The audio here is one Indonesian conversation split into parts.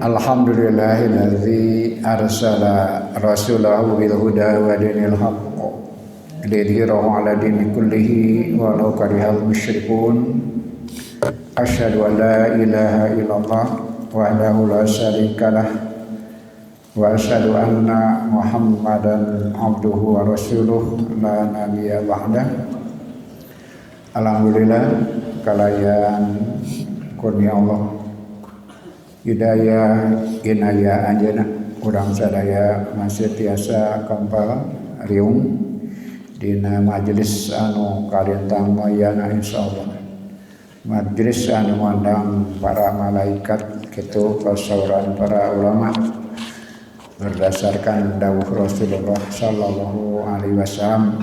Alhamdulillahilladzi arsala rasulahu bil huda wa dinil haqq lidhhirahu 'ala dini kullihi walau karihal musyrikun. Asyhadu an la ilaha illallah wahdahu la syarikalah wa asyhadu anna Muhammadan abduhu wa rasuluh la nabiyya ba'dah. Alhamdulillah kalayan kurnia Allah hidayah inayah anjeunna urang sadaya masih tiasa kampal riung dina majelis anu kalintang mayana insyaallah, majelis anu mandang para malaikat kitu kasauran para ulama berdasarkan dawuh Rasulullah sallallahu alaihi wasallam.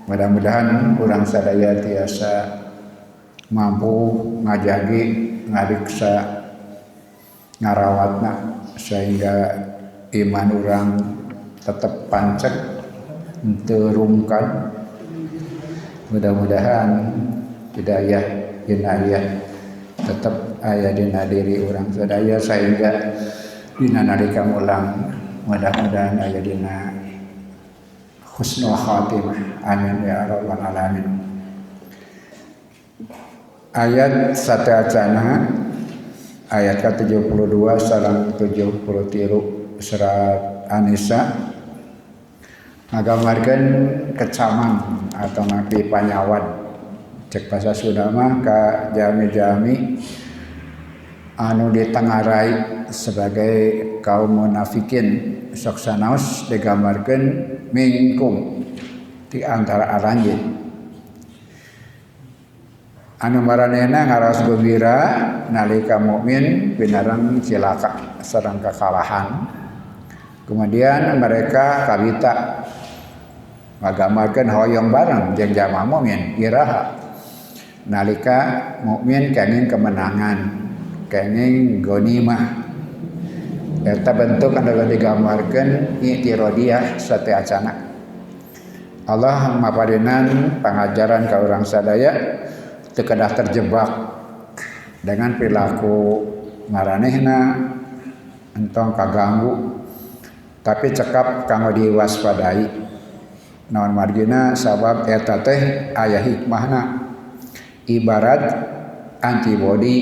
Mudah-mudahan urang sadaya tiasa mampu ngajagi ngariksa ngarawatna sehingga iman orang tetap pancet terungkan. Mudah-mudahan hidayah inayah tetap aya dina diri orang sadaya sehingga dina nalika mulang mudah-mudahan aya dina husnul khatimah. Amin ya rabbal alamin. Ayat satacana ayat ke-72 sareng 73 surat An-Nisa ngagambarkeun kecaman atau napi panyawan cek basa Sunda mah ka jami-jami anu ditengarai sebagai kaum munafikin sok sanaos digambarkeun mingkum di antara aranjeun anu maranehna ngaras gembira nalika mukmin pinareng cilaka sareng kekalahan. Kemudian mereka kawita ngagambarkeun hoyong bareng jeung jamaah mukmin iraha nalika mukmin kenging kemenangan, kenging ghanimah. Eta bentuk anu digambarkeun i'tiradiyah sate acana. Allah mapadenan pangajaran ka urang sadaya teu kedah terjebak dengan perilaku maranehna entong kaganggu, tapi cekap kanggo diwaspadai. Naon margina sabab eta teh aya hikmahna, ibarat antibodi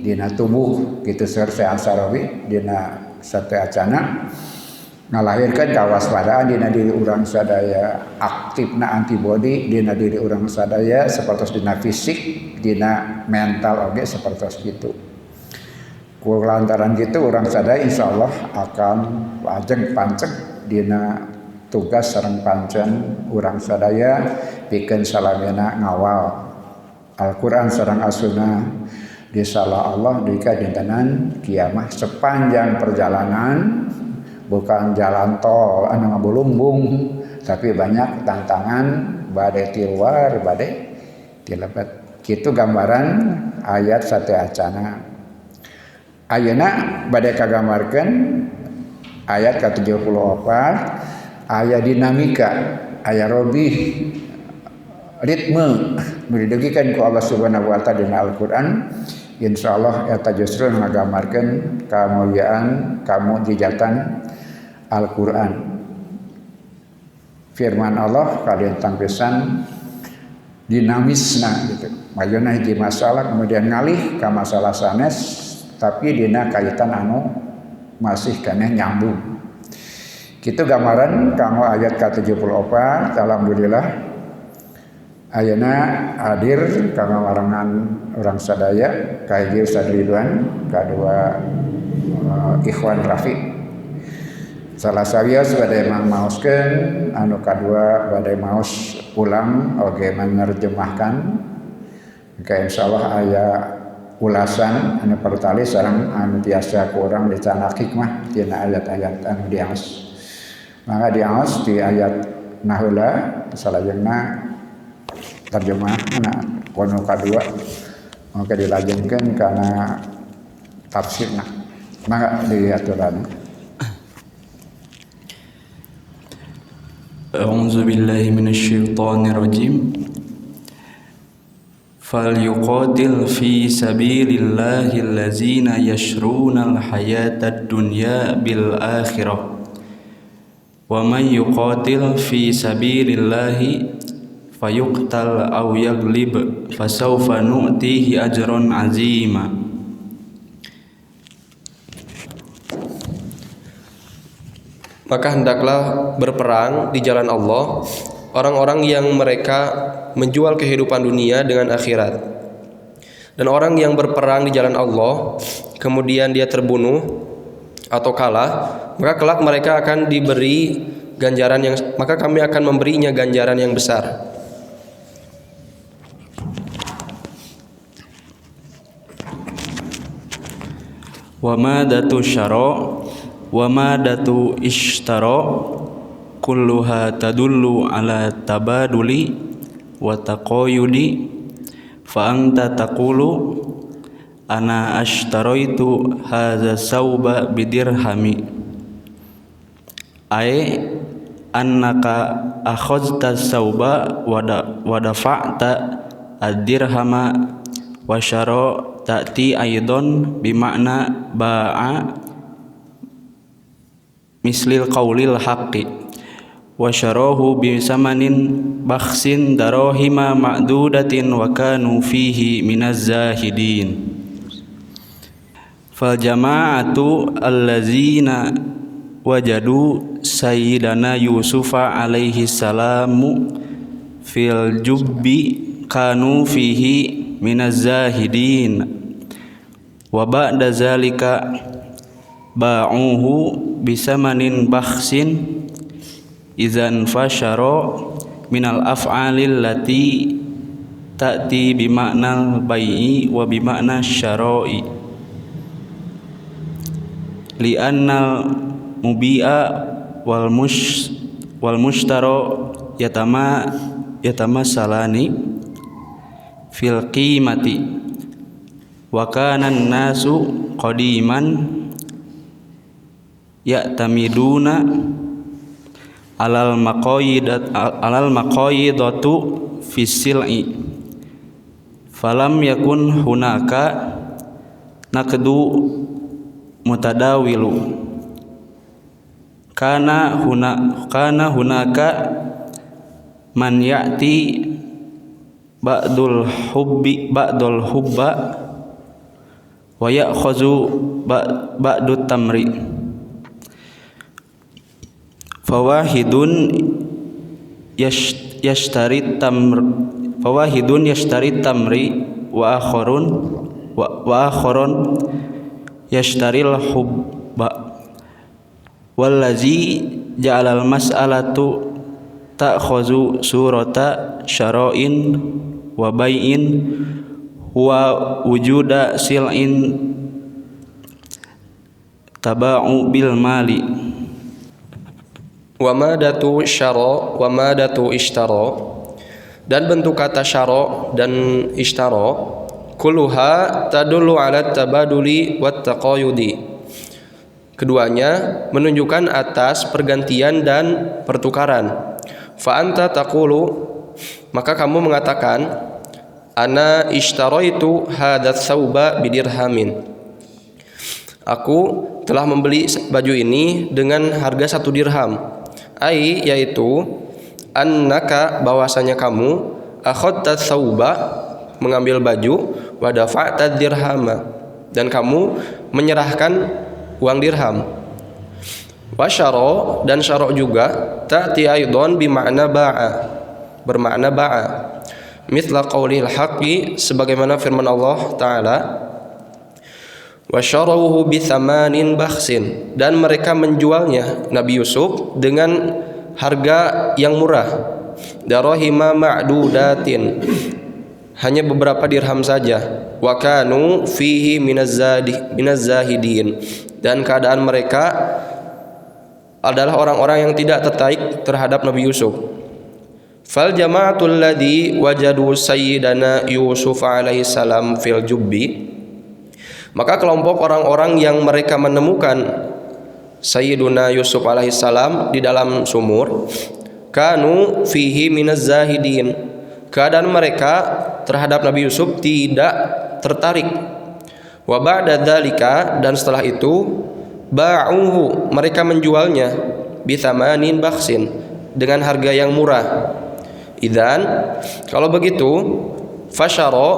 dina tubuh kitu saur Ansarawi dina sate acana ngalahirkeun kawaspadaan dina diri urang sadaya, aktifna antibodi dina diri urang sadaya sapertos dina fisik, dina mental oge sapertos kitu. Kulantaran kitu urang sadaya insyaallah akan lajeng panceg dina tugas sareng pancen urang sadaya pikeun salamena ngawal Al-Qur'an sareng As-Sunnah disala Allah dika dintenan kiamah sepanjang perjalanan. Bukan jalan tol anu ngabulumbung, tapi banyak tantangan badai tiluar, badai tilebet. Kitu gambaran ayat sate acana. Ayeuna badai kagambarkeun ayat ke-74 aya dinamika, aya robih ritme didegikeun ku Allah Subhanahu wa taala dina Al-Qur'an. Insyaallah eta justru ngagambarkeun kamuliaan, kamujizatan Al-Quran. Firman Allah kalintang pisan dinamisna gitu. Majeuna hiji masalah kemudian ngalih ka masalah sanes tapi dina kaitan anu masih keneh nyambung. Kitu gambaran kanggo ayat ke-74. Alhamdulillah ayeuna hadir kanggo warangan urang sadaya ka hiji Ustaz Ridwan, kadua Ikhwan Rafi. Salah sawios badai maoskeun, anu kadua badai maos ulang oge menerjemahkan. Maka insyaallah aya ulasan anu pertali sareng anu tiasa ku urang dicanak hikmah tina ayat-ayat anu diaos. Maka diaos di ayat naheula salajengna terjemahna kono kadua maka dilajengkeun kana tafsirna. Maka diaturan. أعوذ بالله من الشيطان الرجيم falyuqatil fi sabilillahil ladzina yashrunal hayatad dunya bil akhirah wa man yuqatil fi sabilillahi fayuqtal aw yaglib fasawfa nu'tihi ajran azima. Maka hendaklah berperang di jalan Allah orang-orang yang mereka menjual kehidupan dunia dengan akhirat. Dan orang yang berperang di jalan Allah kemudian dia terbunuh atau kalah, maka kelak mereka akan diberi ganjaran maka kami akan memberinya ganjaran yang besar. Wa madatu syara wa madatu ishtara kulluha tadullu ala tabaduli wa taqayudi fa anta taqulu ana ashtaraitu hadza sauba bidirhami ay annaka akhadta sauba wa dafa'ta ad-dirhama wa syara ta'ti aidon bimakna ba'a mislil qaulil haqqi wa syarahu bisamanin bakhsin darahima ma'dudatin wa kanu fihi minaz zahidin. Fal jama'atu allazina wajadu sayyidana Yusufa alaihi salamu fil jubbi kanu fihi minaz zahidin wa ba'da zalika ba'uhu bisamanin bakhsin idzan fasyara minal af'alil lati ta'ti bimaknal bai'i wa bimakna syara'i li'annal mubi'a wal mushtara yatamasalani fil qimati wa kana an-nasu qadiman ya'tamiduna alal maqayidatu fi sil'i falam yakun hunaka naqdu mutadawilu kana hunaka man ya'ti ba'dul hubba wa ya'khuzu ba'dut tamri fawahidun yashtari tamri wa akharun yashtaril hubba wallazi ja'alal mas'alatu ta'khuzu surata syara'in wa bai'in wa wujuda sil'in taba'u bil mali. Wa madatu syara wa madatu ishtara, dan bentuk kata syara dan ishtara kulluha tadullu ala tabaduli wat taqayudi, keduanya menunjukkan atas pergantian dan pertukaran. Fa anta taqulu, maka kamu mengatakan ana ishtaraitu hadzal sauba bidirhamin, aku telah membeli baju ini dengan harga 1 dirham. Ai yaitu annaka, bahwasanya kamu akhadta sauba, mengambil baju, wa dafa'ta dirhama, dan kamu menyerahkan uang dirham. Wa syara, dan syara juga ta'ti aidon bimakna ba'a, bermakna ba'a, mithla qaulil haqqi, sebagaimana firman Allah Ta'ala wa syarahu bi thamanin bakhsin, dan mereka menjualnya Nabi Yusuf dengan harga yang murah, darahima ma'dudatin, hanya beberapa dirham saja, wa kanu fihi minaz zahidin, dan keadaan mereka adalah orang-orang yang tidak tertarik terhadap Nabi Yusuf. Fal jama'atul ladzi wajadu sayyidana Yusuf alaihi salam fil jubbi, maka kelompok orang-orang yang mereka menemukan Sayyiduna Yusuf alaihissalam di dalam sumur, kanu fihi minaz zahidin, keadaan mereka terhadap Nabi Yusuf tidak tertarik. Wa ba'da dzalika, dan setelah itu ba'uhu, mereka menjualnya bithamanin bakhsin, dengan harga yang murah. Idzan, kalau begitu, fasyara,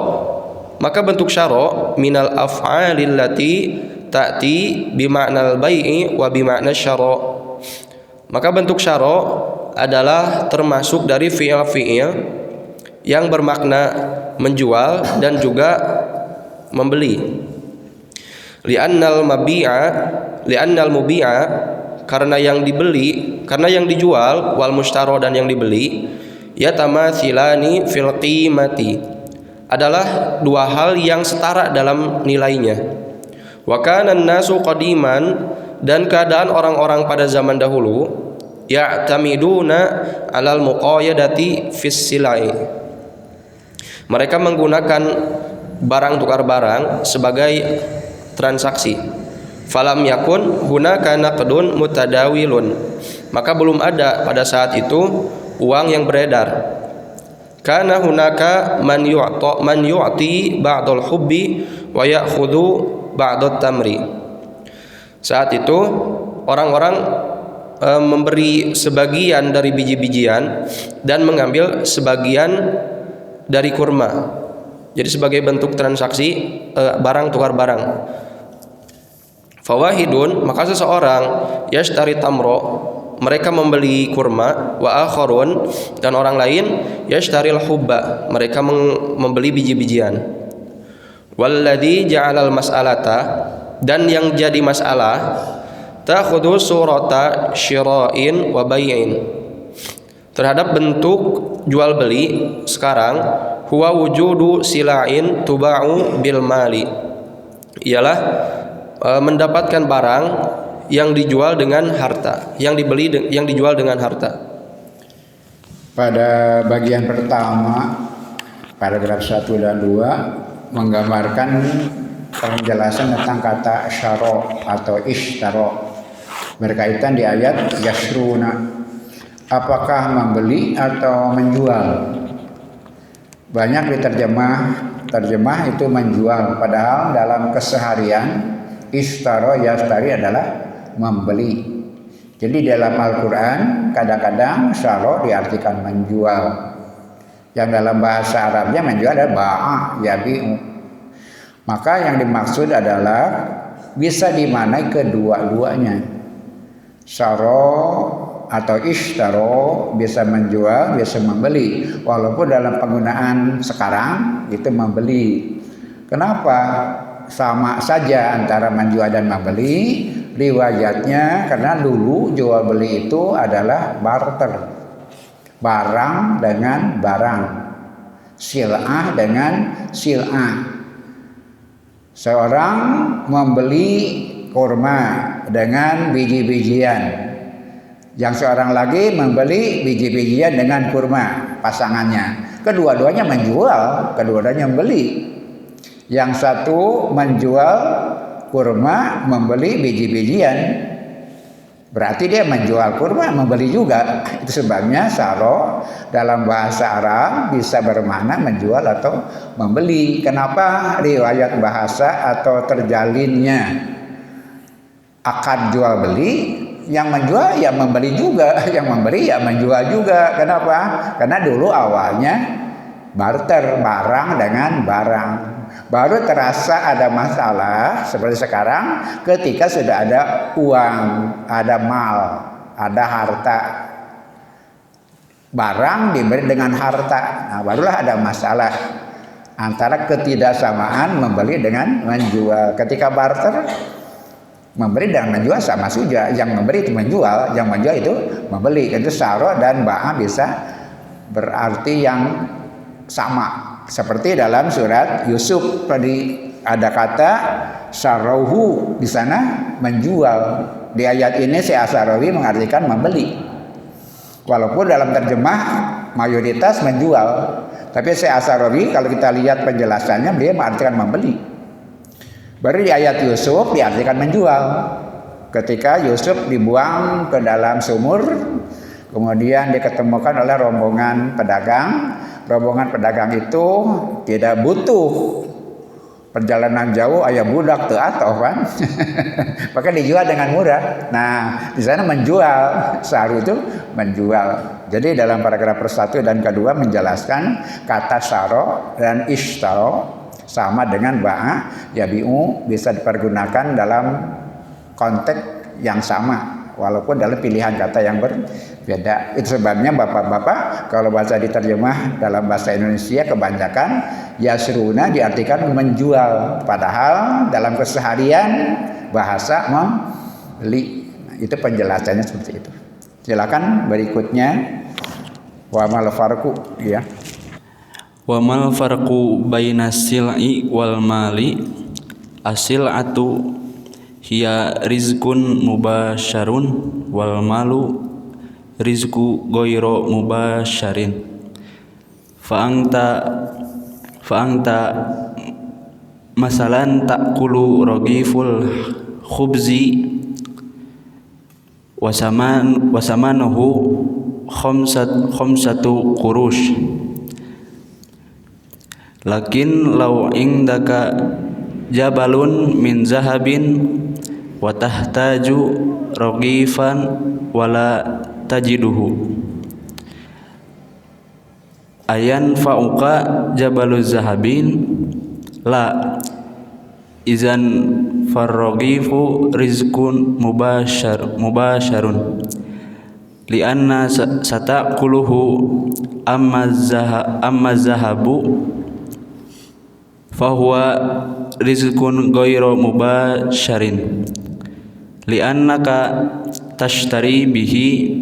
maka bentuk syara minal af'alil lati ta'ti bima'nal bai'i wa bima'na syara. Maka bentuk syara adalah termasuk dari fi'il-fi'il yang bermakna menjual dan juga membeli. Li'annal mubi'a, karena yang dijual, wal mushtara, dan yang dibeli, yatamathilani fil qimati, adalah dua hal yang setara dalam nilainya. Wa kana an-nasu qadiman, dan keadaan orang-orang pada zaman dahulu, ya'tamiduna 'alal muqayyadati fis silai, mereka menggunakan barang tukar barang sebagai transaksi. Falam yakun hunaka naqdun mutadawilun, maka belum ada pada saat itu uang yang beredar. Kana hunaka man yu'ti ba'dal hubbi wa ya'khudhu ba'dat tamri. Saat itu orang-orang memberi sebagian dari biji-bijian dan mengambil sebagian dari kurma. Jadi sebagai bentuk transaksi barang tukar barang. Fawahidun, maka seseorang yashtari tamro, mereka membeli kurma, wa akharun, dan orang lain yashtaril hubba, mereka membeli biji-bijian. Walladzi ja'alal mas'alata, dan yang jadi masalah, ta'khudhu surata syira'in wa bai'in, terhadap bentuk jual beli sekarang, huwa wujudu sila'in tuba'u bil mali, ialah mendapatkan barang yang dijual dengan harta, yang dijual dengan harta. Pada bagian pertama, paragraf 1 dan 2 menggambarkan penjelasan tentang kata syara atau ishtara berkaitan di ayat yashruna, apakah membeli atau menjual. Banyak terjemah itu menjual, padahal dalam keseharian ishtara yashtari adalah membeli. Jadi dalam Al-Quran kadang-kadang syara diartikan menjual. Yang dalam bahasa Arabnya menjual adalah ba'a yabi'u. Maka yang dimaksud adalah bisa dimaknai kedua-duanya. Syara atau ishtara bisa menjual, bisa membeli. Walaupun dalam penggunaan sekarang itu membeli. Kenapa? Sama saja antara menjual dan membeli. Riwayatnya karena dulu jual beli itu adalah barter, barang dengan barang, sil'ah dengan sil'ah. Seorang membeli kurma dengan biji-bijian, yang seorang lagi membeli biji-bijian dengan kurma, pasangannya. Kedua-duanya menjual, kedua-duanya membeli. Yang satu menjual kurma, membeli biji-bijian, berarti dia menjual kurma, membeli juga. Itu sebabnya syara dalam bahasa Arab bisa bermakna menjual atau membeli. Kenapa? Riwayat bahasa atau terjalinnya akad jual beli, yang menjual ya membeli juga, yang membeli ya menjual juga. Kenapa? Karena dulu awalnya barter, barang dengan barang. Baru terasa ada masalah seperti sekarang ketika sudah ada uang, ada mal, ada harta. Barang diberi dengan harta. Nah, barulah ada masalah antara ketidaksamaan membeli dengan menjual. Ketika barter, memberi dan menjual sama saja. Yang memberi itu menjual, yang menjual itu membeli. Itu syara dan ba'a bisa berarti yang sama. Seperti dalam surat Yusuf tadi ada kata syarauhu, di sana menjual. Di ayat ini si Asarawi mengartikan membeli. Walaupun dalam terjemah mayoritas menjual, tapi si Asarawi kalau kita lihat penjelasannya dia mengartikan membeli. Baru di ayat Yusuf diartikan menjual. Ketika Yusuf dibuang ke dalam sumur, Kemudian diketemukan oleh rombongan pedagang. Rombongan pedagang itu tidak butuh perjalanan jauh, ayah budak teu atoh kan. Maka dijual dengan murah. Nah, di sana menjual, saru itu menjual. Jadi dalam paragraf ke-1 dan ke-2 menjelaskan kata saro dan ishtaro sama dengan ba'a yabi'u, bisa dipergunakan dalam konteks yang sama walaupun dalam pilihan kata yang berbeda. Itu sebabnya bapak-bapak kalau bahasa diterjemah dalam bahasa Indonesia kebanyakan yasruna diartikan menjual, padahal dalam keseharian bahasa membeli. Itu penjelasannya seperti itu. Silakan berikutnya. Wa mal farqu, ya. Wa mal farqu bainas sil'i wal mali asil'atu hiya rizqun mubasyarun wal malu rizqu ghairu mubasyarin fa anta masalan ta'kulu ragiful khubzi wasamanuhu khamsatu qurush lakin law indaka jabalun min zahabin wa tahtaju ragifan wala tajiduhu ayan fauqa jabaluz zahabin la izan farragifu rizqun mubasyarun lianna sataquluhu amma zahabu fahuwa rizqun ghairu mubasyarin li'annaka tashtari bihi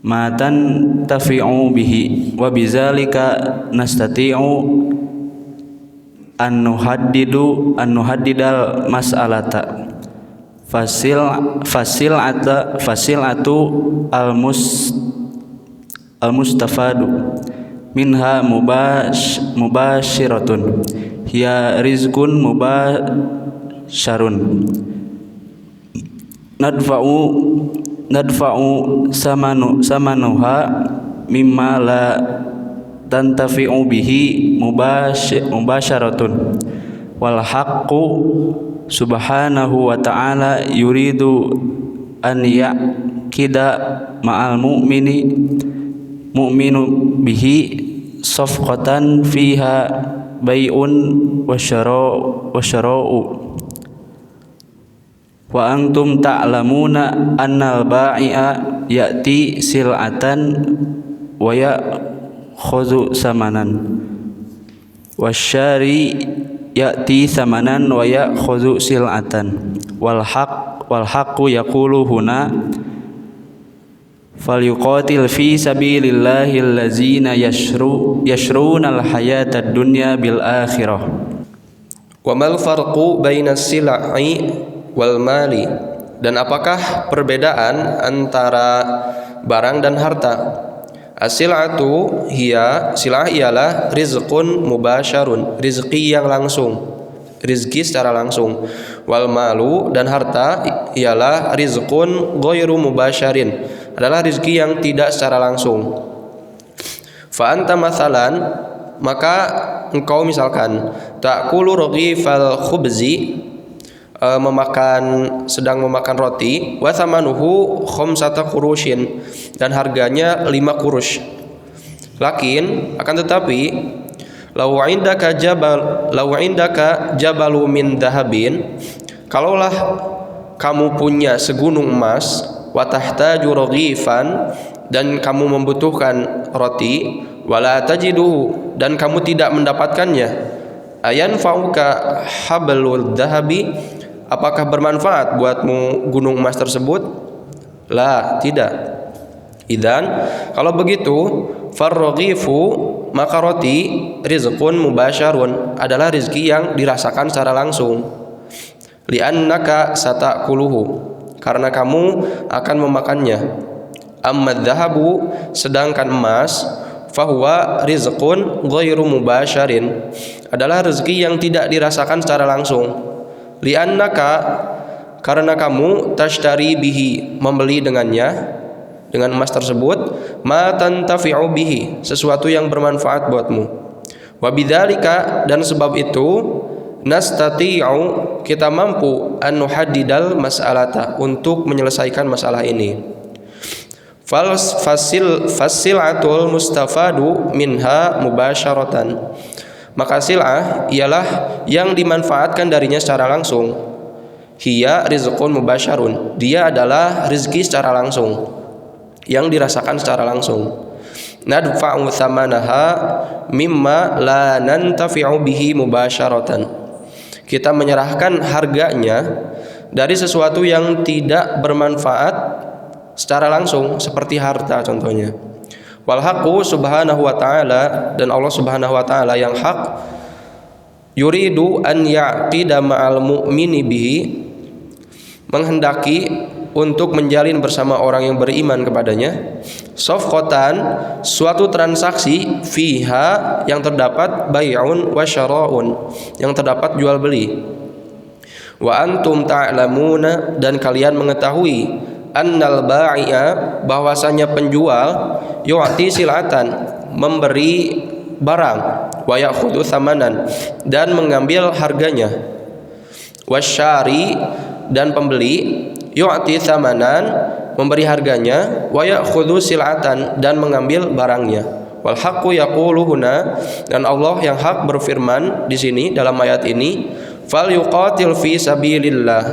ma tantafi'u bihi wa bizalika nastati'u an nuhaddidal mas'alata fasilatu al mustafadu minha mubasyiratun hiya rizqun mubasyarun nadfa'u samanuha mimma la tantafi'u bihi mubasyaratun wal haqqu subhanahu wa ta'ala yuridu an ya'kida ma'al mu'minu bihi safqatan fiha bai'un wa syara'u wa antum ta'lamuna annal ba'i'a ya'ti sil'atan wa ya'khudhu samanan wasyari ya'ti samanan wa ya'khudhu sil'atan wal haqqu yaqulu huna falyuqatil fi sabilillahi allazina yashruna al-hayatad dunya bil akhirah. Wa mal farqu bainas sil'i wal mali, dan apakah perbedaan antara barang dan harta? As-sil'atu hiya, silah ialah rizqun mubasyarun, rizki yang langsung, rizki secara langsung. Wal malu, dan harta ialah rizqun ghairu mubasyarin, adalah rizki yang tidak secara langsung. Fa anta mathalan, maka engkau misalkan ta'kulu raghifal khubzi, sedang memakan roti, wa thamanuhu khamsata qurushin, dan harganya 5 kurush. Lakin akan tetapi law indaka jabalu min dahabin, kalaulah kamu punya segunung emas, wa tahtaju raghifan, dan kamu membutuhkan roti, wala tajiduhu, dan kamu tidak mendapatkannya, ayan fauka hablul dahabi, apakah bermanfaat buatmu gunung emas tersebut? La, tidak. Idan, kalau begitu, farraghifu, maka roti rizqun mubasyarun, adalah rizki yang dirasakan secara langsung. Li'annaka sata'kuluhu, karena kamu akan memakannya. Amma dhahabu, sedangkan emas, fahuwa rizqun ghairu mubasyarin, adalah rezeki yang tidak dirasakan secara langsung. Li'annaka, karena kamu tashtari bihi, membeli dengannya, dengan emas tersebut ma tantafi'u bihi, sesuatu yang bermanfaat buatmu. Wa bidzalika, dan sebab itu nastati'u, kita mampu an nuhaddidal mas'alata, untuk menyelesaikan masalah ini. Fasil'atul mustafadu minha mubasyaratan, maka sil'ah ialah yang dimanfaatkan darinya secara langsung. Hiya rizqun mubasyarun, dia adalah rizki secara langsung, yang dirasakan secara langsung. Nadfa'u thamanaha mimma la nantafi'u bihi mubasyaratan, kita menyerahkan harganya dari sesuatu yang tidak bermanfaat secara langsung, seperti harta contohnya. Wal haqqu subhanahu wa ta'ala, dan Allah subhanahu wa ta'ala yang hak, yuridu an ya'qida ma'al mu'mini bihi, menghendaki untuk menjalin bersama orang yang beriman kepadanya, safqatan, suatu transaksi, fiha, yang terdapat bai'un wa syara'un, yang terdapat jual beli. Wa antum ta'lamuna, dan kalian mengetahui, annal ba'i'a, bahwasanya penjual, yu'ti silatan, memberi barang, wa ya'khudhu thamanan, dan mengambil harganya, wasyari, dan pembeli, yu'ti thamanan, memberi harganya, wa ya'khudhu silatan, dan mengambil barangnya. Wal haqqu yaqulu huna, dan Allah yang hak berfirman di sini dalam ayat ini, fal yuqatil fi sabilillah,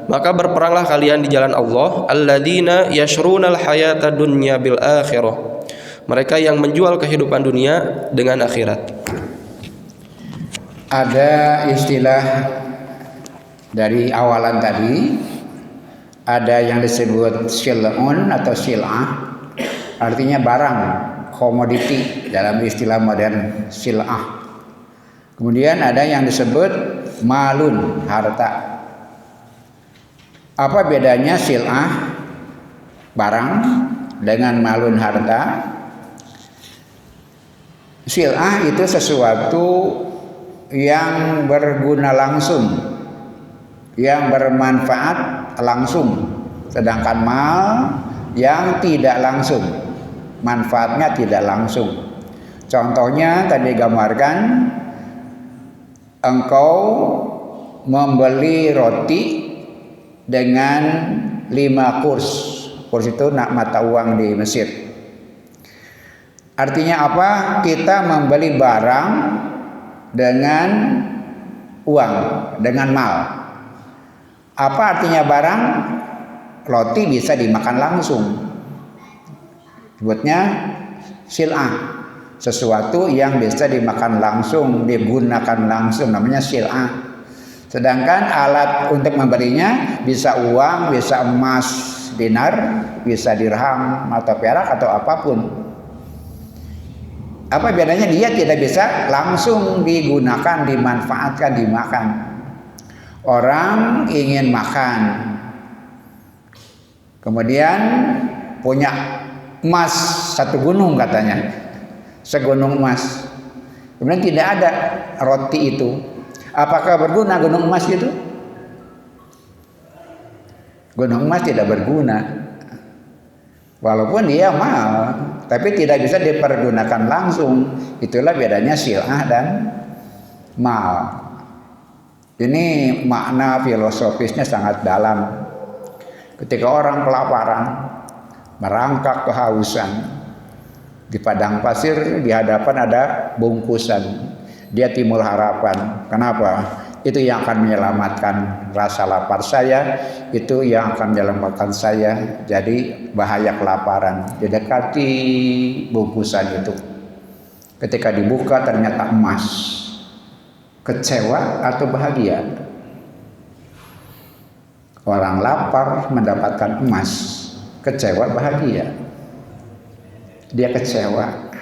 maka berperanglah kalian di jalan Allah, alladzina yashrunal hayata dunya bil akhirah, mereka yang menjual kehidupan dunia dengan akhirat. Ada istilah dari awalan tadi, ada yang disebut sil'un atau sil'ah, artinya barang, komoditi dalam istilah modern, sil'ah. Kemudian ada yang disebut malun, harta. Apa bedanya sil'ah, barang, dengan malun, harta? Sil'ah itu sesuatu yang berguna langsung, yang bermanfaat langsung, sedangkan mal yang tidak langsung, manfaatnya tidak langsung. Contohnya tadi gambarkan, engkau membeli roti dengan 5 kurs. Kurs itu mata uang di Mesir. Artinya apa? Kita membeli barang dengan uang, dengan mal. Apa artinya barang? Roti bisa dimakan langsung. Sebutnya sil'ah. Sesuatu yang bisa dimakan langsung, digunakan langsung, namanya sil'ah. Sedangkan alat untuk memberinya bisa uang, bisa emas, dinar, bisa dirham atau perak atau apapun. Apa bedanya? Dia tidak bisa langsung digunakan, dimanfaatkan, dimakan. Orang ingin makan, kemudian punya emas 1 gunung katanya, segunung emas. Kemudian tidak ada roti itu. Apakah berguna gunung emas itu? Gunung emas tidak berguna. Walaupun dia mahal, tapi tidak bisa dipergunakan langsung. Itulah bedanya sil'ah dan mal. Ini makna filosofisnya sangat dalam. Ketika orang kelaparan, merangkak kehausan, di padang pasir di hadapan ada bungkusan, dia timbul harapan. Kenapa? Itu yang akan menyelamatkan rasa lapar saya, itu yang akan menyelamatkan saya jadi bahaya kelaparan. Didekati bungkusan itu, ketika dibuka ternyata emas. Kecewa atau bahagia? Orang lapar mendapatkan emas, kecewa bahagia? Dia kecewa.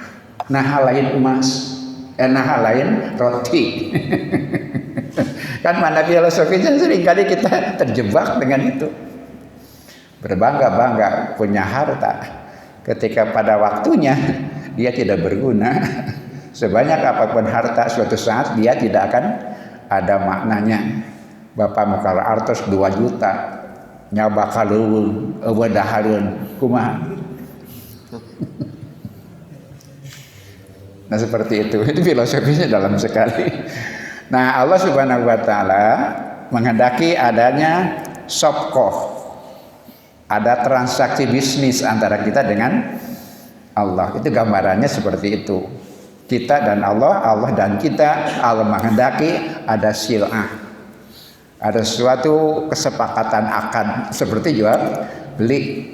Nah, hal lain emas, nah hal lain roti. Kan mana filosofinya seringkali kita terjebak dengan itu. Berbangga-bangga punya harta, ketika pada waktunya dia tidak berguna. Sebanyak apapun harta, suatu saat dia tidak akan ada maknanya. Bapak mukal artos 2 juta, nyawa kalun, wadahalun, kumaha. Nah seperti itu filosofinya dalam sekali. Nah Allah Subhanahu wa Ta'ala menghendaki adanya sopkoh, ada transaksi bisnis antara kita dengan Allah. Itu gambarannya seperti itu. Kita dan Allah, Allah dan kita. Allah menghendaki ada sil'ah, ada suatu kesepakatan akan seperti jual beli.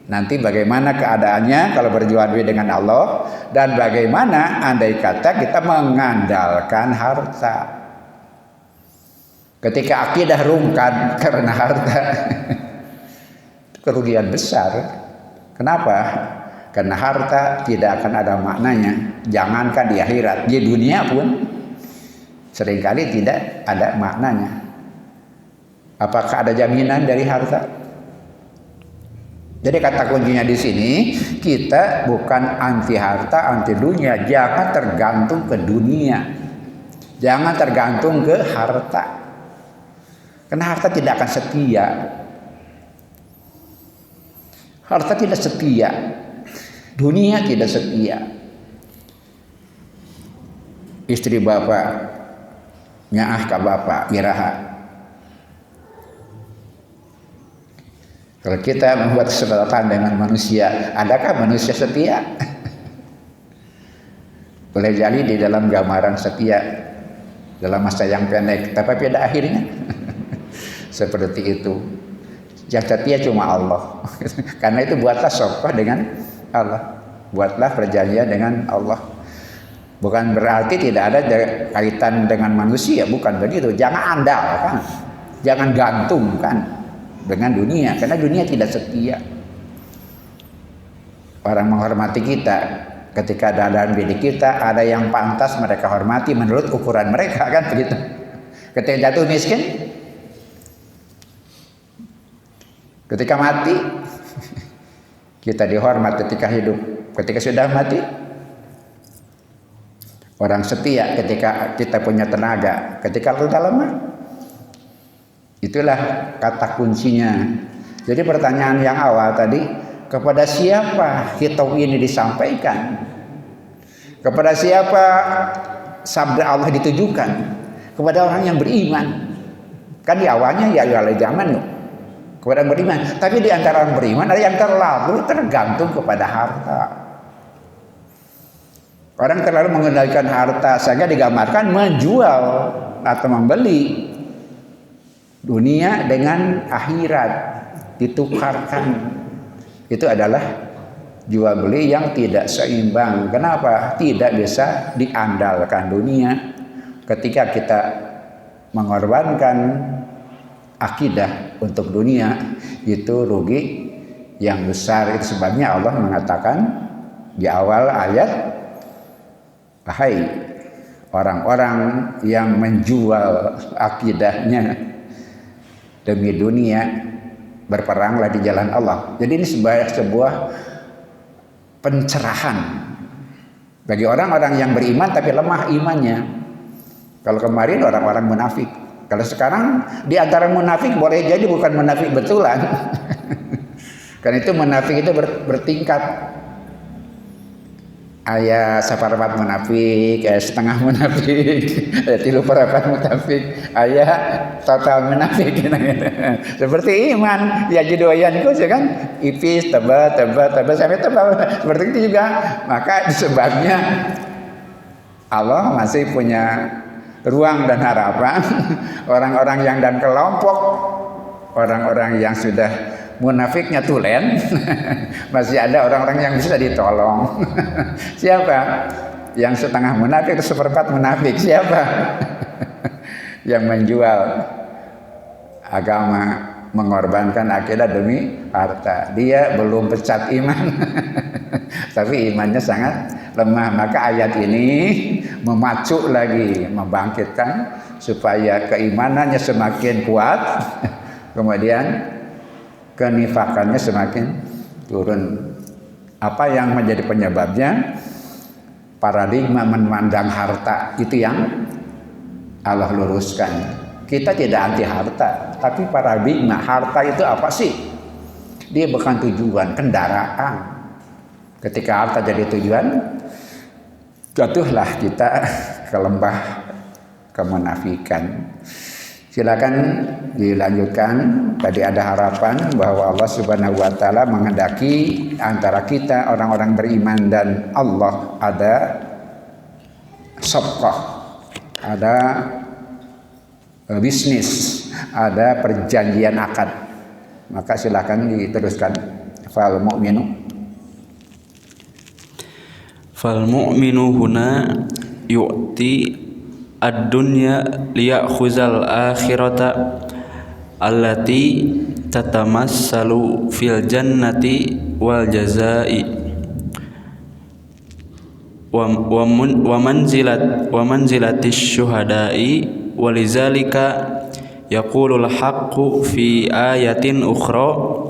Nanti bagaimana keadaannya kalau berjual beli dengan Allah, dan bagaimana andai kata kita mengandalkan harta. Ketika akidah rungkan karena harta, kerugian besar. Kenapa? Karena harta tidak akan ada maknanya. Jangankan di akhirat, di dunia pun seringkali tidak ada maknanya. Apakah ada jaminan dari harta? Jadi kata kuncinya di sini, kita bukan anti harta, anti dunia. Jangan tergantung ke dunia. Jangan tergantung ke harta. Karena harta tidak akan setia. Harta tidak setia. Dunia tidak setia. Istri bapak nyaah ka bapak iraha. Kalau kita membuat kesepakatan dengan manusia, adakah manusia setia? Boleh jadi di dalam gambaran setia dalam masa yang pendek, tapi pada akhirnya seperti itu. Yang setia cuma Allah. Karena itu buatlah sopah dengan Allah, buatlah perjanjian dengan Allah. Bukan berarti tidak ada kaitan dengan manusia, bukan begitu. Jangan andalkan, jangan gantungkan dengan dunia, karena dunia tidak setia. Orang menghormati kita ketika dalam bidik kita, ada yang pantas mereka hormati menurut ukuran mereka, kan begitu. Ketika jatuh miskin, ketika mati kita dihormat, ketika hidup, ketika sudah mati orang setia, ketika kita punya tenaga, ketika sudah lemah. Itulah kata kuncinya. Jadi pertanyaan yang awal tadi, kepada siapa hitau ini disampaikan? Kepada siapa sabda Allah ditujukan? Kepada orang yang beriman. Kan di awalnya ya zaman kepada orang beriman. Tapi di antara orang beriman ada yang terlalu tergantung kepada harta. Orang terlalu mengendalikan harta sehingga digambarkan menjual atau membeli dunia dengan akhirat, ditukarkan. Itu adalah jual beli yang tidak seimbang. Kenapa? Tidak bisa diandalkan dunia. Ketika kita mengorbankan akidah untuk dunia, itu rugi yang besar. Itu sebabnya Allah mengatakan di awal ayat, "Hai orang-orang yang menjual akidahnya demi dunia, berperanglah di jalan Allah." Jadi ini sebuah pencerahan bagi orang-orang yang beriman tapi lemah imannya. Kalau kemarin orang-orang munafik, kalau sekarang di antara munafik boleh jadi bukan munafik betulan. Karena itu munafik itu bertingkat. Aya saparpat munafik, aya setengah munafik, aya 3/4 munafik, aya total munafik. Seperti iman, ya jidoyanku kan ipis, tebal sampai tebal. Seperti itu juga. Maka sebabnya Allah masih punya ruang dan harapan orang-orang yang dan kelompok orang-orang yang sudah munafiknya tulen, masih ada orang-orang yang bisa ditolong. Siapa? Yang setengah munafik, 1/4 munafik. Siapa? Yang menjual agama, mengorbankan akidah demi harta. Dia belum pecat iman, tapi imannya sangat lemah. Maka ayat ini memacu lagi, membangkitkan supaya keimanannya semakin kuat, kemudian kenifakannya semakin turun. Apa yang menjadi penyebabnya? Paradigma memandang harta itu yang Allah luruskan. Kita tidak anti harta, tapi paradigma harta itu apa sih? Dia bukan tujuan, kendaraan. Ketika harta jadi tujuan, jatuhlah kita ke lembah kemunafikan. Silakan dilanjutkan. Tadi ada harapan bahwa Allah Subhanahu wa taala menghendaki antara kita orang-orang beriman dan Allah ada safqah, ada bisnis, ada perjanjian akad. Maka silakan diteruskan. Fal mu'minu huna yu'ti ad-dunya liyakhuzal akhirata allati tatamassalu fil jannati wal jazai wa manzilatish syuhada'i walizalika yaqulul haqqu fi ayatin ukhra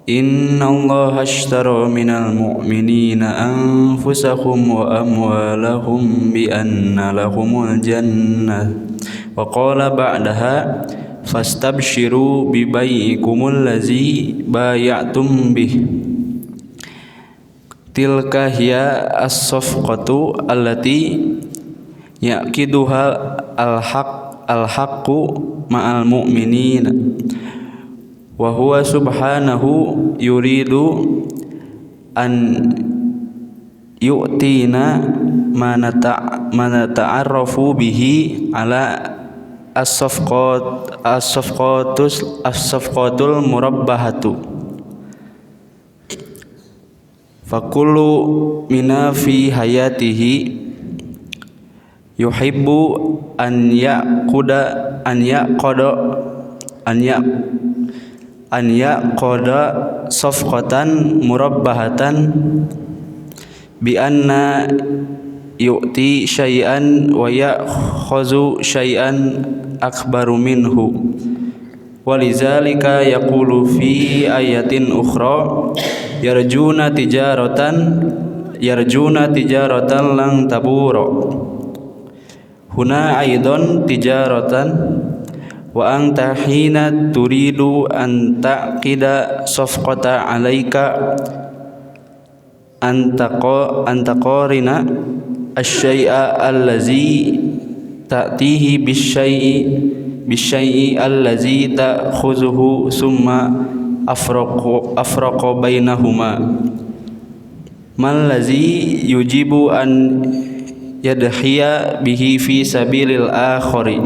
innallaha ashtara minal mu'minina anfusahum wa amwalahum bi anna lahumul jannah wa qala ba'daha fastabshiru bi bai'ikumul ladzi bay'atum bih tilka hiya as-safqatu allati yaqiduha al-haqqu ma'al mu'minina wa huwa subhanahu yuridu an yu'tina ma nata'arrafu bihi ala as-safqatul murabbahatu fakullu mina fi hayatihi yuhibbu an yaqada safqatan murabbahatan bi anna yu'ti syai'an wa ya'khuzu syai'an akbaru minhu walizalika yaqulu fi ayatin ukhra yarjuna tijaratan lang tabura huna aidan tijaratan wa anta hina turidu an taqida safqata alaika antaqarina asy-syai'a allazi ta'tihi bisyai'i allazi ta'khuzuhu summa afraqa bainahuma man lazi yujibu an yadhiya bihi fi sabilil akhari.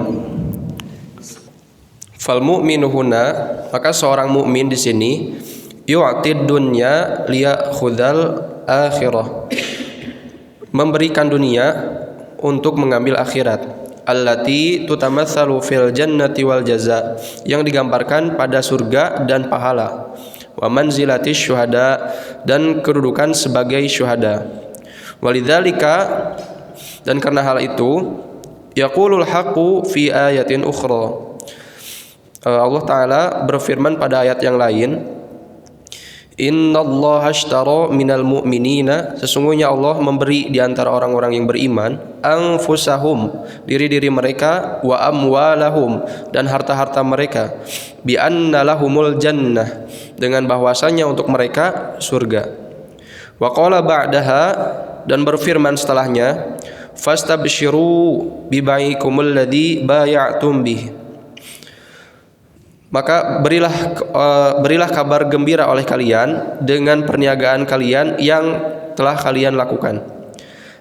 Fal mu'minu huna, maka seorang mukmin di sini yu'tid dunya liyakhudhal akhirah, memberikan dunia untuk mengambil akhirat, allati tutamatsalu fil jannati wal jaza, yang digambarkan pada surga dan pahala, wa manzilatish syuhada, dan kedudukan sebagai syuhada. Walidzalika, dan karena hal itu, yaqulul haqqu fi ayatin ukhra, Allah Ta'ala berfirman pada ayat yang lain, innallaha ashtara minal mu'minina, sesungguhnya Allah memberi di antara orang-orang yang beriman, anfusahum, diri-diri mereka, wa amwalahum, dan harta-harta mereka, bi anna lahumul jannah, dengan bahwasanya untuk mereka surga. Wa qala ba'daha, dan berfirman setelahnya, fastabshiru bi bai'ikumul ladzi bay'atum bih, maka berilah kabar gembira oleh kalian dengan perniagaan kalian yang telah kalian lakukan.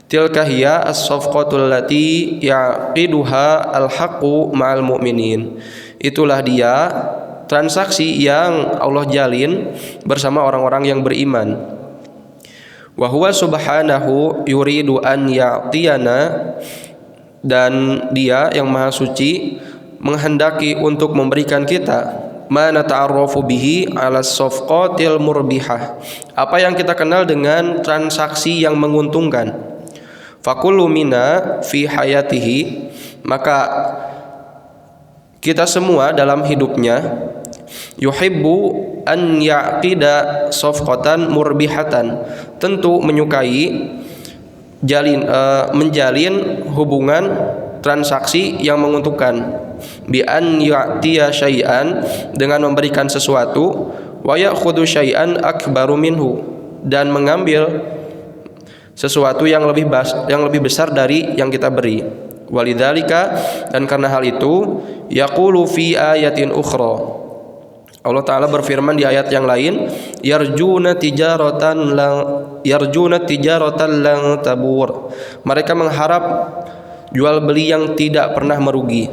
Tilka hiya as-safqatul lati yaqiduha al-haqqu ma'al mu'minin, itulah dia transaksi yang Allah jalin bersama orang-orang yang beriman. Wa huwa subhanahu yuridu an ya'tiyana, dan dia yang maha suci menghendaki untuk memberikan kita mana ta'arrafu bihi ala safqatil murbihah, apa yang kita kenal dengan transaksi yang menguntungkan. Fakullu mina fi hayatihi, maka kita semua dalam hidupnya, yuhibbu an yaqida safqatan murbihatan, tentu menyukai menjalin hubungan transaksi yang menguntungkan, bi an yu'tiya syai'an, dengan memberikan sesuatu, wa ya'khudhu syai'an akbaru minhu, dan mengambil sesuatu yang lebih besar dari yang kita beri. Walidzalika, dan karena hal itu, yaqulu fi ayatin ukhra, Allah Ta'ala berfirman di ayat yang lain, yarjuna tijaratan lang tabur, mereka mengharap jual beli yang tidak pernah merugi.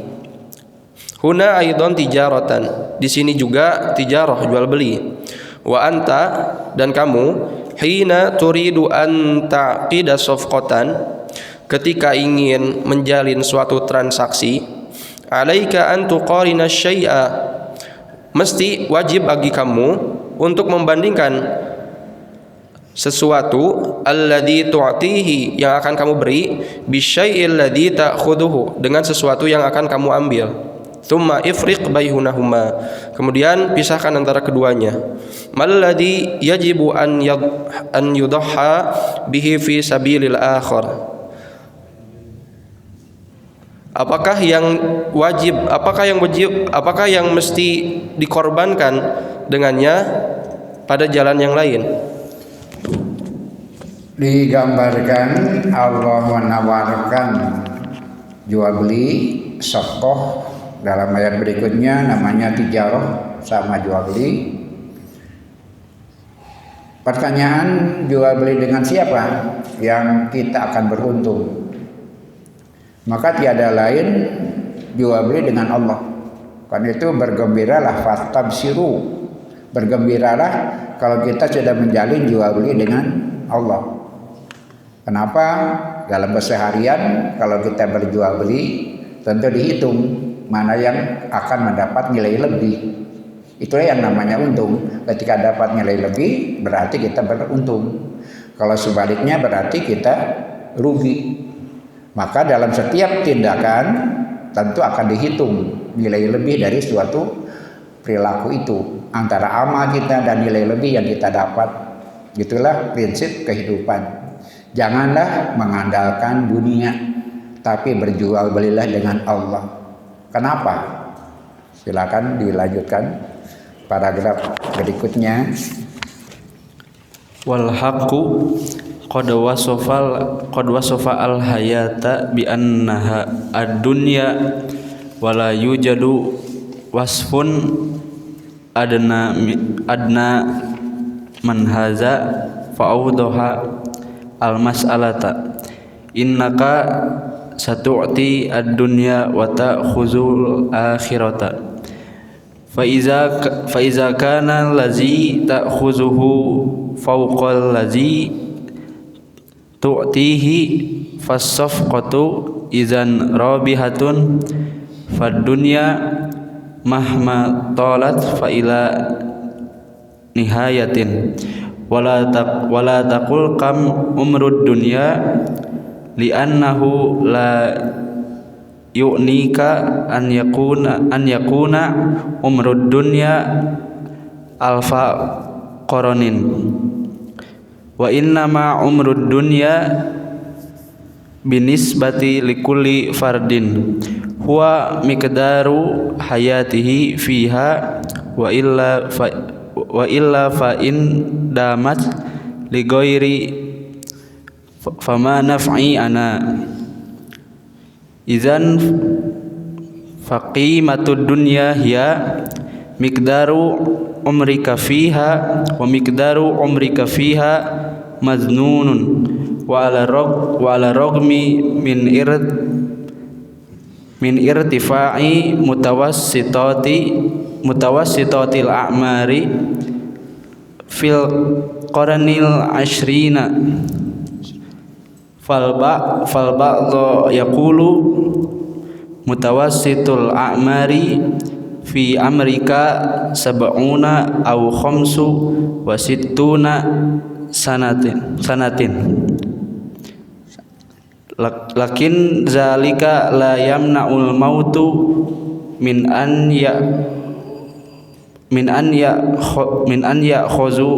Huna aidon tijaratan, di sini juga tijarah, jual beli. Wa anta, dan kamu, hina turidu an taqida safqatan, ketika ingin menjalin suatu transaksi, alaika an tuqarina syai'a, mesti wajib bagi kamu untuk membandingkan sesuatu alladzi tu'tihi, yang akan kamu beri, bisyai'il ladzi ta'khudhuhu, dengan sesuatu yang akan kamu ambil. Tsumma ifriq bainahuma, kemudian pisahkan antara keduanya. Malladzi yajibu an yudhha bihi fi sabilil akhir, apakah yang wajib, apakah yang mesti dikorbankan dengannya pada jalan yang lain. Digambarkan Allah menawarkan jual beli, safqah, dalam ayat berikutnya namanya tijarah, sama jual beli. Pertanyaan, jual beli dengan siapa yang kita akan beruntung? Maka tiada lain jual beli dengan Allah. Karena itu bergembiralah, fastabsiru, bergembiralah kalau kita sudah menjalin jual beli dengan Allah. Kenapa? Dalam keseharian kalau kita berjual beli tentu dihitung mana yang akan mendapat nilai lebih. Itulah yang namanya untung. Ketika dapat nilai lebih berarti kita beruntung. Kalau sebaliknya berarti kita rugi. Maka dalam setiap tindakan tentu akan dihitung nilai lebih dari suatu perilaku itu, antara amal kita dan nilai lebih yang kita dapat. Itulah prinsip kehidupan. Janganlah mengandalkan dunia, tapi berjual belilah dengan Allah. Kenapa? Silakan dilanjutkan paragraf berikutnya. Wal haqqu qad wasafa al hayata bi annaha ad-dunya wala yujadu wasfun adna man haza fa'awdaha al mas'alata innaka satu'ti ad-dunya wa ta'khuzul akhirata fa iza kana allazi ta'khuzuhu fawqa allazi tu'tihi fasafqatu idzan rabihatun fad dunya mahma talat fa ila nihayatin wala taqul kam umrud dunya li'annahu la yu'nika an yakuna umrud dunya alfa qaranin wa innama umrud dunya binisbati likulli fardin huwa miqdaru hayatihi fiha wa illa fa in damat li ghairi fama naf'i ana idzan faqimatud dunya hiya miqdaru umrika fiha wa miqdaru umrika fiha maznunun wa ala ragmi min irtifa'i mutawassitatil a'mari fil qarnil ashrina fal ba'dhu yaqulu mutawassitul a'mari fi Amerika sab'una aw khamsu wa sittuna sanatin lakin zalika la yamna'ul mautu min an khuzu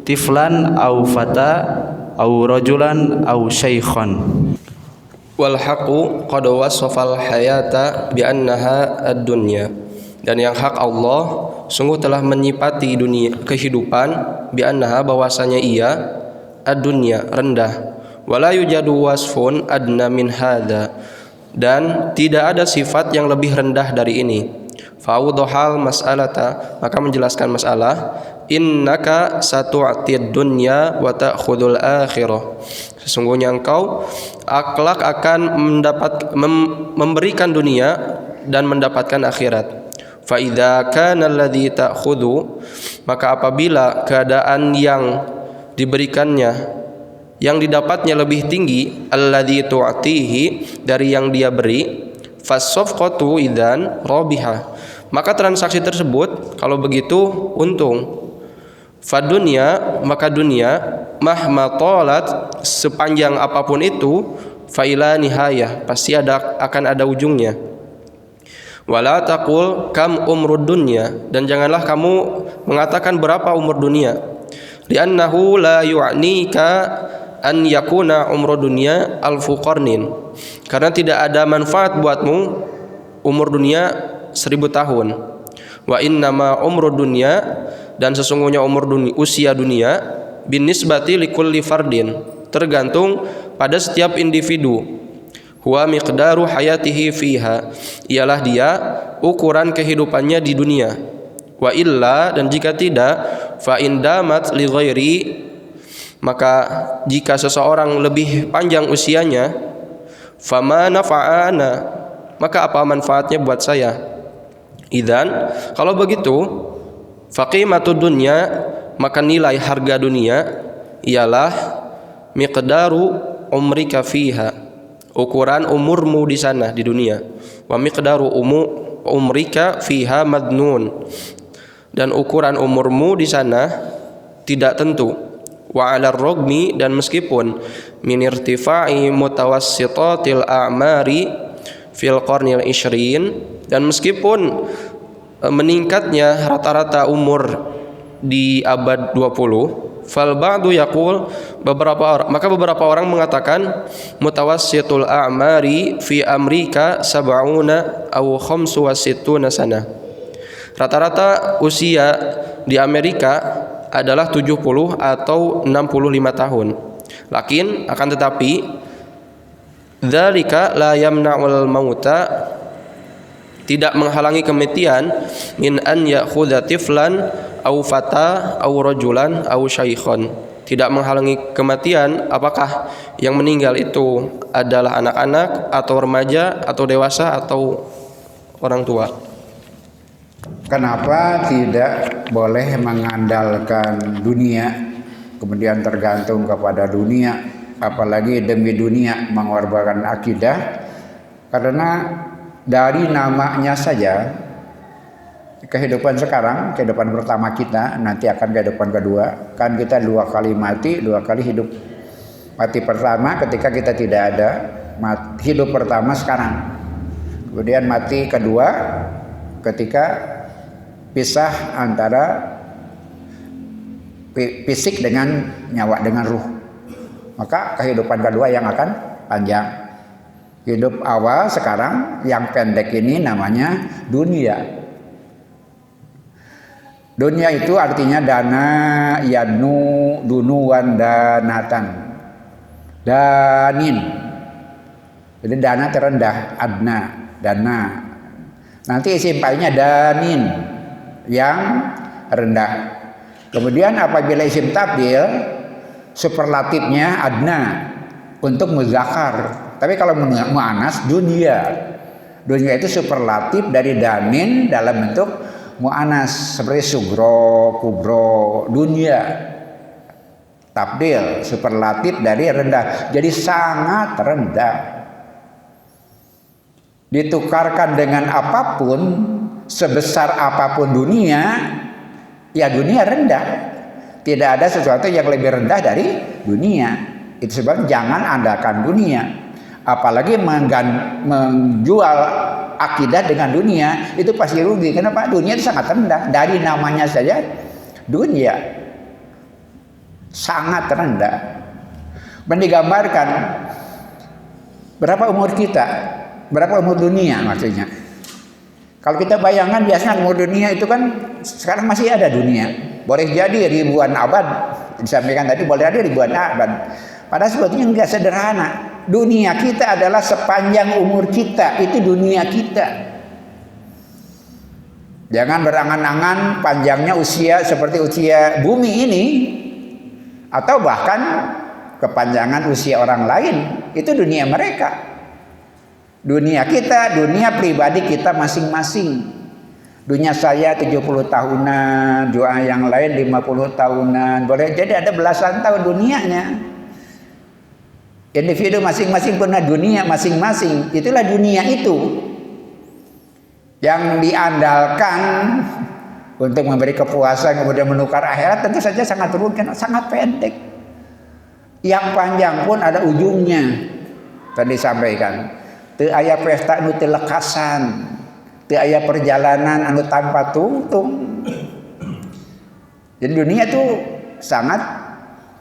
tiflan aw fata aw rajulan aw syaikhan. Wal haqqu qad wasafal hayata bi annaha ad-dunya, Dan yang hak Allah sungguh telah menyipati dunia kehidupan bi annaha bahwasanya ia ad-dunya rendah, wala yujadu wasfun adna min hadza, dan tidak ada sifat yang lebih rendah dari ini. Fa'udhal mas'alata, maka menjelaskan masalah, innaka satu'tid dunya wa ta'khudul akhirah, sesungguhnya engkau kelak akan memberikan dunia dan mendapatkan akhirat. Fa idza kana alladhi ta'khudhu, maka apabila keadaan yang diberikannya, yang didapatnya lebih tinggi, alladzi tu'tihi, dari yang dia beri, fasafqatu idzan rabihah, maka transaksi tersebut kalau begitu untung. Fadunya, maka dunia, mahma talat, sepanjang apapun itu, fa ila nihayah, pasti akan ada ujungnya. Wala taqul kam umrud dunya, dan janganlah kamu mengatakan berapa umur dunia. Li'annahu la yu'nika an yakuna umru dunya alfu qarnin, karena tidak ada manfaat buatmu umur dunia 1000 tahun. Wa innama umru dunya, dan sesungguhnya usia dunia, bin nisbati likulli fardin, tergantung pada setiap individu. Huwa miqdaru hayatihi fiha, ialah dia ukuran kehidupannya di dunia. Wa illa, dan jika tidak, fa indamat li ghairi, maka jika seseorang lebih panjang usianya, fama nafa'ana, maka apa manfaatnya buat saya. Idzan, kalau begitu, faqimatud dunya, maka nilai harga dunia ialah miqdaru umrika fiha, ukuran umurmu di sana di dunia. Wa miqdaru umrika fiha madnun, dan ukuran umurmu di sana tidak tentu. Wa 'alal rogmi, dan meskipun min irtifa'i mutawassitatil a'mari fil qarnil 20, dan meskipun meningkatnya rata-rata umur di abad 20, fal ba'du yaqul, beberapa orang mengatakan mutawassitul a'mari fi Amerika sab'una aw khamsu wa sittuna sana, rata-rata usia di Amerika adalah 70 atau 65 tahun. Lakin akan tetapi dzalika la yamna'ul mauta, tidak menghalangi kematian, min an ya'khudha tiflan aw fata aw rajulan aw syaikhan, tidak menghalangi kematian apakah yang meninggal itu adalah anak-anak atau remaja atau dewasa atau orang tua. Kenapa tidak boleh mengandalkan dunia, kemudian tergantung kepada dunia, apalagi demi dunia mengorbankan akidah? Karena dari namanya saja, kehidupan sekarang, kehidupan pertama kita, nanti akan kehidupan kedua, kan kita 2 kali mati, 2 kali hidup. Mati pertama ketika kita tidak ada, hidup pertama sekarang, kemudian mati kedua ketika pisah antara fisik dengan nyawa, dengan ruh. Maka kehidupan kedua yang akan panjang. Hidup awal sekarang yang pendek ini namanya dunia. Dunia itu artinya dana, yadnu, dunuwan, danatan, danin. Jadi dana terendah, adna, dana. Nanti isim fa'ilnya danin, yang rendah. Kemudian apabila isim tabdil, superlatifnya adna untuk muzakkar. Tapi kalau mu'anas, dunia. Dunia itu superlatif dari danin dalam bentuk mu'anas, seperti sugro, kubro, dunia. Tabdil, superlatif dari rendah, jadi sangat rendah. Ditukarkan dengan apapun, sebesar apapun dunia, ya dunia rendah. Tidak ada sesuatu yang lebih rendah dari dunia. Itu sebab jangan andalkan dunia. Apalagi menjual akidah dengan dunia, itu pasti rugi. Kenapa? Dunia itu sangat rendah. Dari namanya saja dunia sangat rendah. Mendigambarkan berapa umur kita, berapa umur dunia maksudnya. Kalau kita bayangkan biasanya umur dunia itu kan sekarang masih ada dunia. Boleh jadi ribuan abad, disampaikan tadi boleh jadi ribuan abad. Padahal sebetulnya enggak sederhana. Dunia kita adalah sepanjang umur kita, itu dunia kita. Jangan berangan-angan panjangnya usia seperti usia bumi ini, atau bahkan kepanjangan usia orang lain, itu dunia mereka. Dunia kita, dunia pribadi kita masing-masing. Dunia saya 70 tahunan, doa yang lain 50 tahunan. Boleh jadi ada belasan tahun dunianya. Individu masing-masing punya dunia masing-masing. Itulah dunia itu yang diandalkan untuk memberi kepuasan kemudian menukar akhirat, tentu saja sangat rugi, sangat pendek. Yang panjang pun ada ujungnya. Tadi sampaikan. Teu aya pesta anu teu lekasan, teu aya perjalanan anu tanpa tungtung. Jadi dunia itu sangat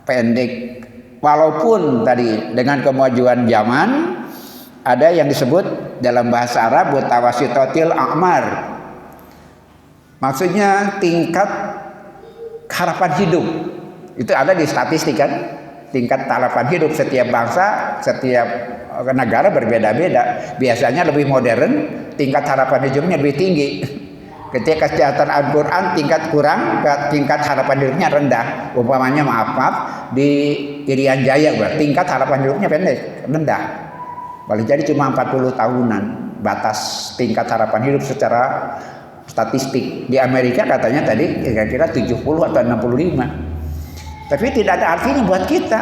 pendek. Walaupun tadi dengan kemajuan zaman ada yang disebut dalam bahasa Arab mutawasitotil a'mar. Maksudnya tingkat harapan hidup. Itu ada di statistik kan? Tingkat harapan hidup setiap bangsa, setiap negara berbeda-beda. Biasanya lebih modern, tingkat harapan hidupnya lebih tinggi. Ketika kesejahteraan Al-Quran tingkat harapan hidupnya rendah. Umpamanya maaf di Irian Jaya tingkat harapan hidupnya pendek, rendah. Paling jadi cuma 40 tahunan batas tingkat harapan hidup secara statistik. Di Amerika katanya tadi kira-kira 70 atau 65. Tapi tidak ada artinya buat kita.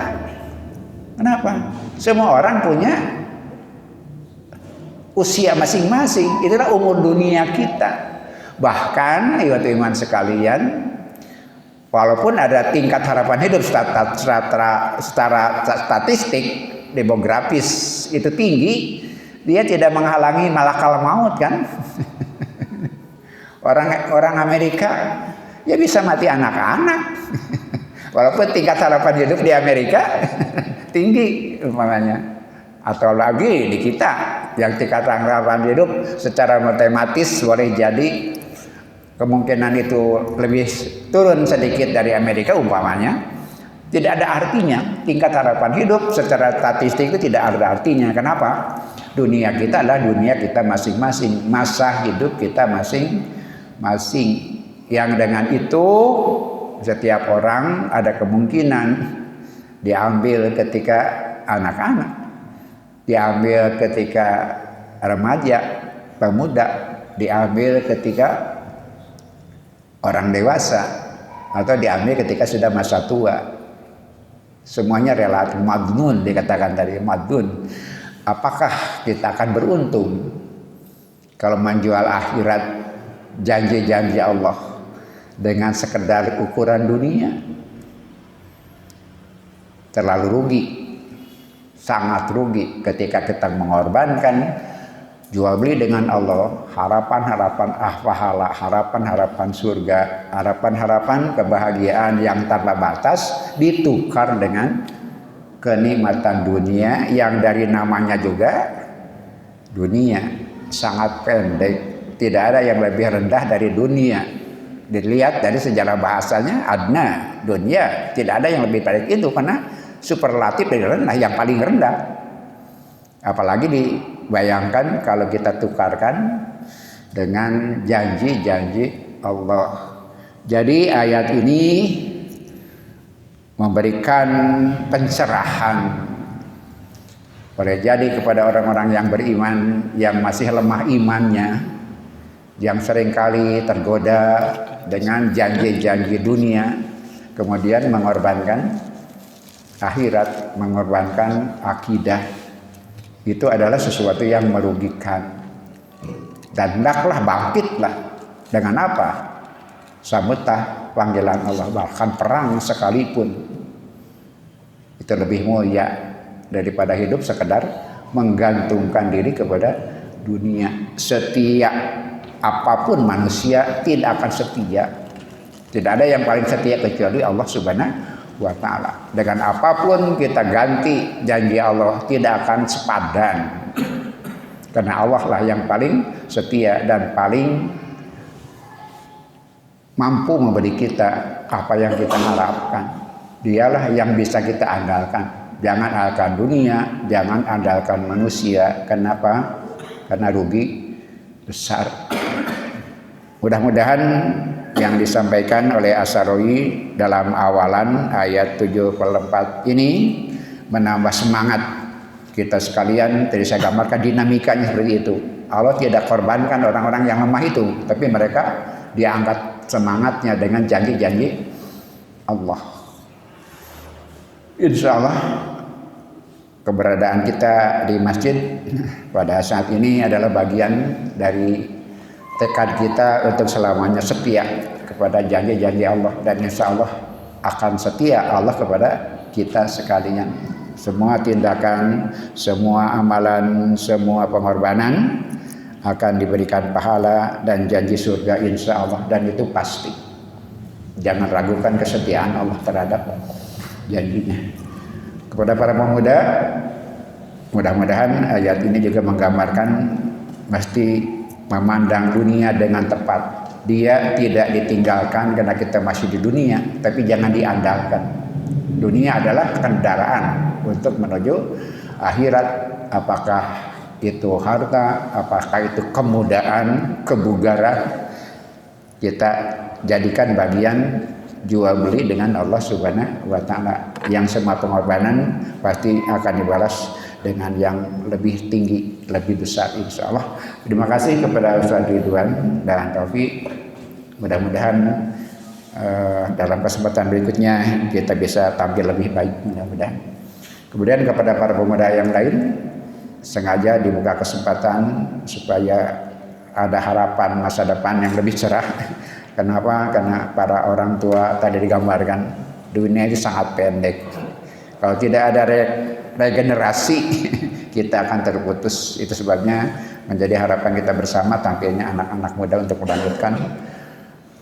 Kenapa? Semua orang punya usia masing-masing. Itulah umur dunia kita. Bahkan, ibu iman sekalian, walaupun ada tingkat harapan hidup secara statistik, demografis itu tinggi, dia tidak menghalangi malakal maut kan? Orang Amerika ya bisa mati anak-anak. Walaupun tingkat harapan hidup di Amerika tinggi umpamanya, atau lagi di kita yang tingkat harapan hidup secara matematis boleh jadi kemungkinan itu lebih turun sedikit dari Amerika umpamanya. Tidak ada artinya tingkat harapan hidup secara statistik itu tidak ada artinya. Kenapa? Dunia kita adalah dunia kita masing-masing, masa hidup kita masing-masing. Yang dengan itu setiap orang ada kemungkinan diambil ketika anak-anak, diambil ketika remaja, pemuda, diambil ketika orang dewasa, atau diambil ketika sudah masa tua. Semuanya relatif. Madnun dikatakan tadi, madnun. Apakah kita akan beruntung kalau menjual akhirat, janji-janji Allah dengan sekedar ukuran dunia? Terlalu rugi, sangat rugi ketika kita mengorbankan jual beli dengan Allah, harapan-harapan pahala, harapan-harapan surga, harapan-harapan kebahagiaan yang tanpa batas ditukar dengan kenikmatan dunia yang dari namanya juga dunia, sangat pendek. Tidak ada yang lebih rendah dari dunia. Dilihat dari sejarah bahasanya, adna dunia, tidak ada yang lebih pendek itu, karena superlatif dari rendah, yang paling rendah. Apalagi dibayangkan kalau kita tukarkan dengan janji-janji Allah. Jadi ayat ini memberikan pencerahan, boleh jadi kepada orang-orang yang beriman yang masih lemah imannya, yang seringkali tergoda dengan janji-janji dunia, kemudian mengorbankan akhirat, mengorbankan akidah. Itu adalah sesuatu yang merugikan. Dan hendaklah bangkitlah dengan apa? Sambutlah panggilan Allah, bahkan perang sekalipun itu lebih mulia daripada hidup sekedar menggantungkan diri kepada dunia. Setia apapun manusia tidak akan setia. Tidak ada yang paling setia kecuali Allah Subhanahu wa ta'ala. Dengan apapun kita ganti janji Allah tidak akan sepadan. Karena Allah lah yang paling setia dan paling mampu memberi kita apa yang kita harapkan. Dialah yang bisa kita andalkan. Jangan andalkan dunia, jangan andalkan manusia. Kenapa? Karena rugi besar. Mudah-mudahan yang disampaikan oleh As-Sarawi dalam awalan ayat 74 ini menambah semangat kita sekalian. Tadi saya gambarkan dinamikanya seperti itu. Allah tidak korbankan orang-orang yang lemah itu, tapi mereka diangkat semangatnya dengan janji-janji Allah. Insya Allah keberadaan kita di masjid pada saat ini adalah bagian dari tekad kita untuk selamanya setia kepada janji-janji Allah, dan insya Allah akan setia Allah kepada kita sekalian. Semua tindakan, semua amalan, semua pengorbanan akan diberikan pahala dan janji surga insya Allah, dan itu pasti. Jangan ragukan kesetiaan Allah terhadap janjinya. Kepada para pemuda, mudah-mudahan ayat ini juga menggambarkan mesti memandang dunia dengan tepat. Dia tidak ditinggalkan karena kita masih di dunia, tapi jangan diandalkan. Dunia adalah kendaraan untuk menuju akhirat. Apakah itu harta, apakah itu kemudahan, kebugaran, kita jadikan bagian jual beli dengan Allah Subhanahu wa taala, yang semua pengorbanan pasti akan dibalas dengan yang lebih tinggi, lebih besar insya Allah. Terima kasih kepada Ustaz Ridwan dan Taufik. Mudah-mudahan dalam kesempatan berikutnya kita bisa tampil lebih baik, mudah-mudahan. Kemudian kepada para pemuda yang lain, sengaja dibuka kesempatan supaya ada harapan masa depan yang lebih cerah. Kenapa? Karena para orang tua tadi digambarkan dunia itu sangat pendek. Kalau tidak ada regenerasi, kita akan terputus. Itu sebabnya menjadi harapan kita bersama tampilnya anak-anak muda untuk melanjutkan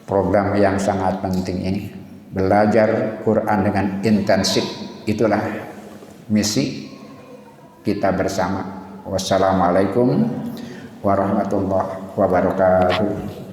program yang sangat penting ini. Belajar Quran dengan intensif, itulah misi kita bersama. Wassalamualaikum warahmatullahi wabarakatuh.